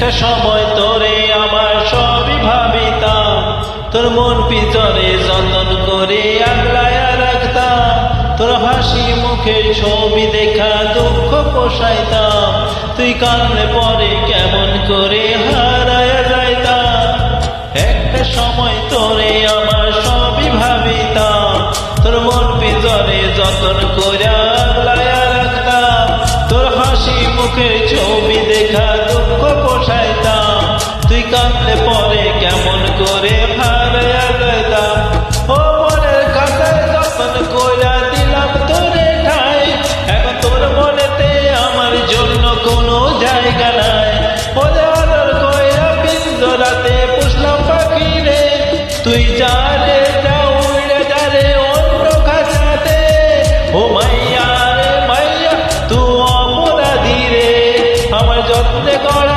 একটা সময় তোরে আমার সবই ভাবিতাম, তোর মন পিছনে যতন করে আগলায়া রাখতাম, তোর হাসি মুখে ছবি দেখা দুঃখ পোষাইতাম, তুই কাঁদলে পরে কেমন করে হারায়া যাইতাম। একটা সময় তোরে আমার সবই ভাবিতাম, তোর মন পিছনে যতন করে আগলায়া রাখতাম, তোর হাসি মুখে ছবি দেখা দুঃখ পোষাইতাম, তুই কাঁদলে পরে কেমন করে হারায়া যাইতাম। ও মনের কাছে যতন কইরা দিলাম তোরে ঠাই, এখন তোর মনেতে আমার জন্য কোনো জায়গা নাই। ওরে আদর কইরা পিঞ্জরাতে পুষলাম পাখি রে, তুই যা রে যা উড়ে যা রে অন্য খাঁচাতে। ও মাইয়া রে মাইয়া তুই অপরাধী রে, আমার যত্নে কর